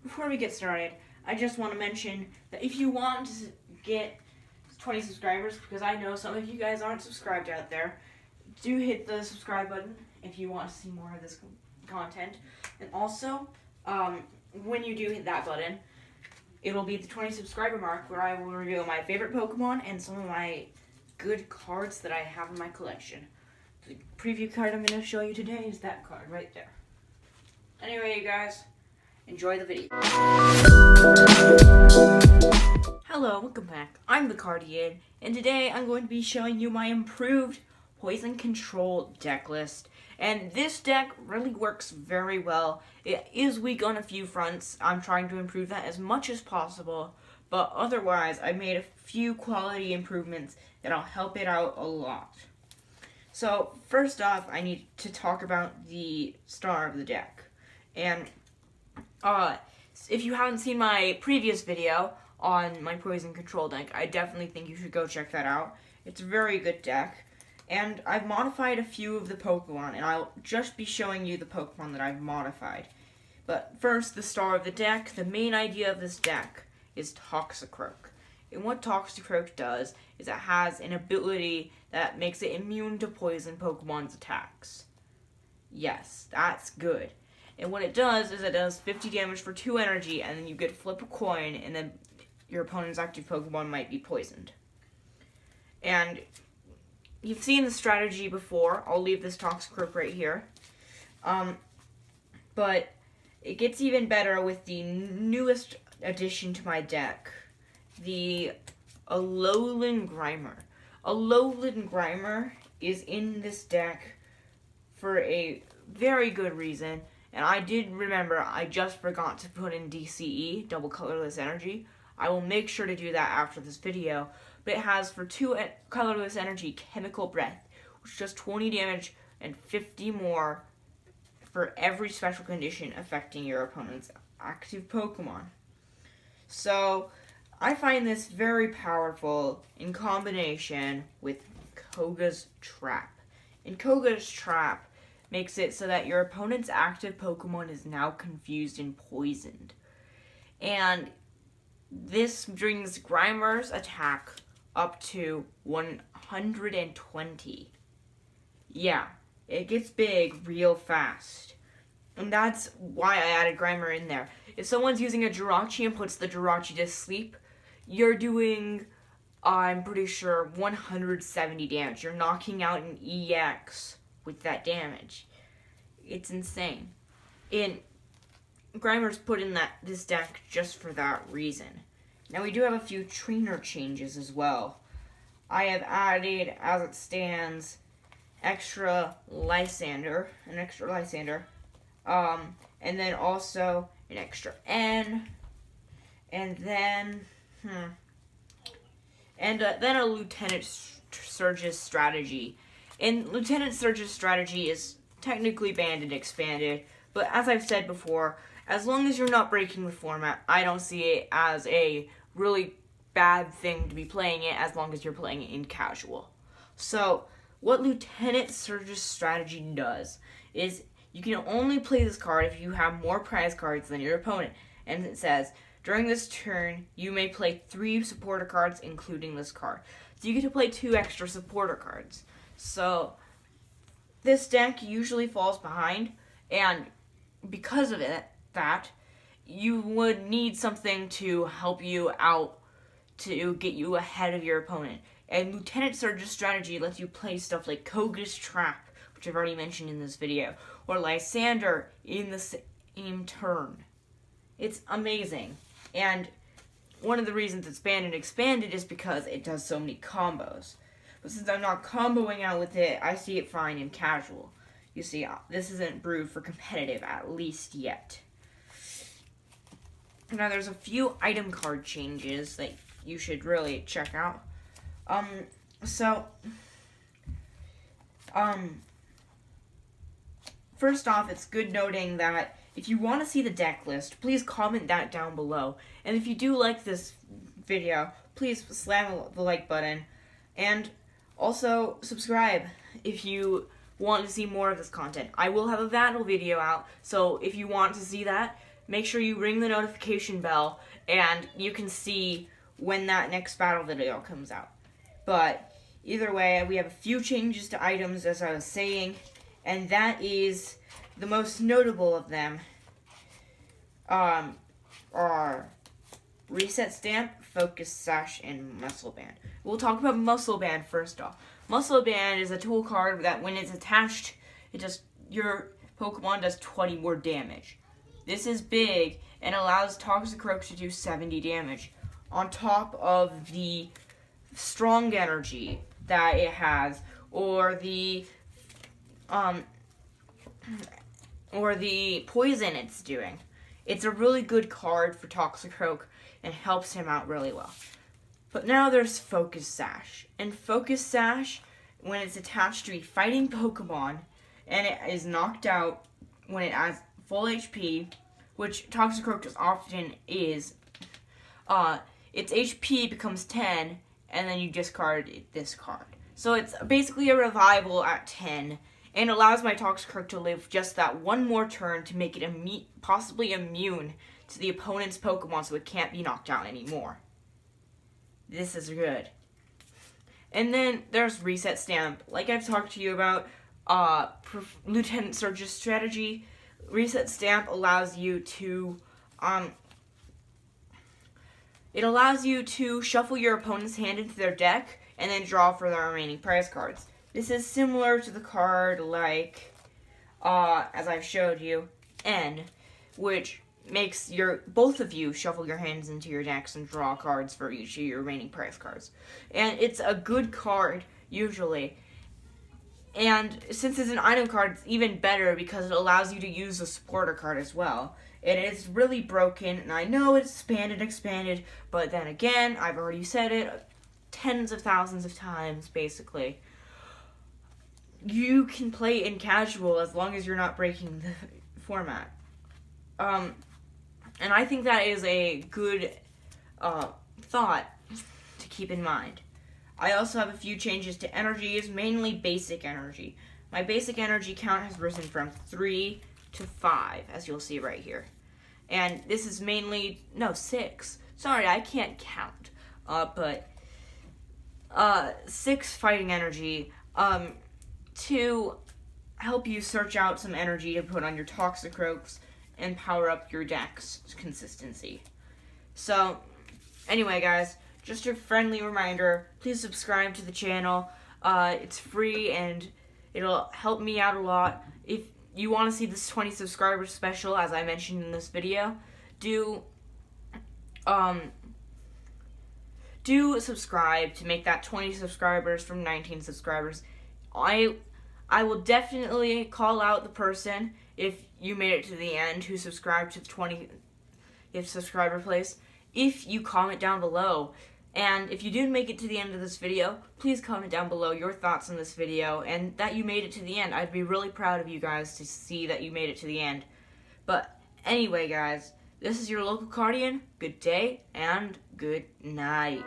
before we get started, I just want to mention that if you want to get 20 subscribers, because I know some of you guys aren't subscribed out there, do hit the subscribe button if you want to see more of this content. And also, when you do hit that button, it'll be the 20 subscriber mark where I will reveal my favorite Pokemon and some of my good cards that I have in my collection. The preview card I'm going to show you today is that card right there. Anyway, you guys, enjoy the video. Hello, welcome back. I'm the Cardian, and today I'm going to be showing you my improved Poison Control deck list. And this deck really works very well. It is weak on a few fronts. I'm trying to improve that as much as possible, but otherwise I made a few quality improvements that'll help it out a lot. So first off, I need to talk about the star of the deck. And if you haven't seen my previous video on my Poison Control deck, I definitely think you should go check that out. It's a very good deck. And I've modified a few of the Pokemon, and I'll just be showing you the Pokemon that I've modified. But first, the star of the deck. The main idea of this deck is Toxicroak. And what Toxicroak does is it has an ability that makes it immune to poison Pokemon's attacks. Yes, that's good. And what it does is it does 50 damage for 2 energy, and then you get to flip a coin, and then your opponent's active Pokemon might be poisoned. And you've seen the strategy before. I'll leave this Toxicroak right here. But it gets even better with the newest addition to my deck, the Alolan Grimer. Alolan Grimer is in this deck for a very good reason. And I did remember, I just forgot to put in DCE, Double Colorless Energy. I will make sure to do that after this video. But it has, for 2 Colorless Energy, Chemical Breath, which does 20 damage and 50 more for every special condition affecting your opponent's active Pokemon. So, I find this very powerful in combination with Koga's Trap. And Koga's Trap makes it so that your opponent's active Pokemon is now confused and poisoned. And this brings Grimer's attack up to 120. Yeah, it gets big real fast. And that's why I added Grimer in there. If someone's using a Jirachi and puts the Jirachi to sleep, you're doing, I'm pretty sure, 170 damage. You're knocking out an EX with that damage. It's insane. And Grimer's put in this deck just for that reason. Now we do have a few trainer changes as well. I have added, as it stands, an extra Lysander, and then also an extra N, and then, then a Lieutenant Surge's strategy. And Lieutenant Surge's strategy is technically banned and expanded, but as I've said before, as long as you're not breaking the format, I don't see it as a really bad thing to be playing it as long as you're playing it in casual. So, what Lieutenant Surge's strategy does is you can only play this card if you have more prize cards than your opponent. And it says, during this turn, you may play 3 supporter cards, including this card. So you get to play 2 extra supporter cards. So, this deck usually falls behind, and because of that, you would need something to help you out to get you ahead of your opponent. And Lieutenant Surge's strategy lets you play stuff like Koga's Trap, which I've already mentioned in this video, or Lysander in the same turn. It's amazing. And one of the reasons it's banned and expanded is because it does so many combos. But since I'm not comboing out with it, I see it fine in casual. You see, this isn't brewed for competitive, at least yet. Now, there's a few item card changes that you should really check out. First off, it's good noting that if you want to see the deck list, please comment that down below. And if you do like this video, please slam the like button. And also, subscribe if you want to see more of this content. I will have a Vandal video out, so if you want to see that, make sure you ring the notification bell, and you can see when that next battle video comes out. But either way, we have a few changes to items, as I was saying, and that is the most notable of them are Reset Stamp, Focus Sash, and Muscle Band. We'll talk about Muscle Band first off. Muscle Band is a tool card that when it's attached, your Pokemon does 20 more damage. This is big and allows Toxicroak to do 70 damage on top of the strong energy that it has, or the poison it's doing. It's a really good card for Toxicroak and helps him out really well. But now there's Focus Sash. And Focus Sash, when it's attached to a fighting Pokemon and it is knocked out when it has full HP, which Toxicroak often is, its HP becomes 10, and then you discard this card. So it's basically a revival at 10, and allows my Toxicroak to live just that one more turn to make it possibly immune to the opponent's Pokemon, so it can't be knocked out anymore. This is good. And then there's Reset Stamp. Like I've talked to you about, Lieutenant Surge's strategy, Reset Stamp allows you to, shuffle your opponent's hand into their deck and then draw for the remaining prize cards. This is similar to the card like, as I've showed you, N, which makes both of you shuffle your hands into your decks and draw cards for each of your remaining prize cards. And it's a good card, usually. And since it's an item card, it's even better because it allows you to use a supporter card as well. And it's really broken, and I know it's expanded, but then again, I've already said it tens of thousands of times, basically. You can play in casual as long as you're not breaking the format. And I think that is a good thought to keep in mind. I also have a few changes to energies, mainly basic energy. My basic energy count has risen from 3 to 5, as you'll see right here. And this is mainly, 6. Sorry, I can't count. But 6 fighting energy, to help you search out some energy to put on your Toxicroaks and power up your deck's consistency. So, anyway guys, just a friendly reminder, please subscribe to the channel. It's free and it'll help me out a lot. If you want to see this 20 subscribers special, as I mentioned in this video, do subscribe to make that 20 subscribers from 19 subscribers. I will definitely call out the person if you made it to the end who subscribed to the 20th subscriber place if you comment down below. And if you did make it to the end of this video, please comment down below your thoughts on this video and that you made it to the end. I'd be really proud of you guys to see that you made it to the end. But anyway guys, this is your local Cardian. Good day and good night.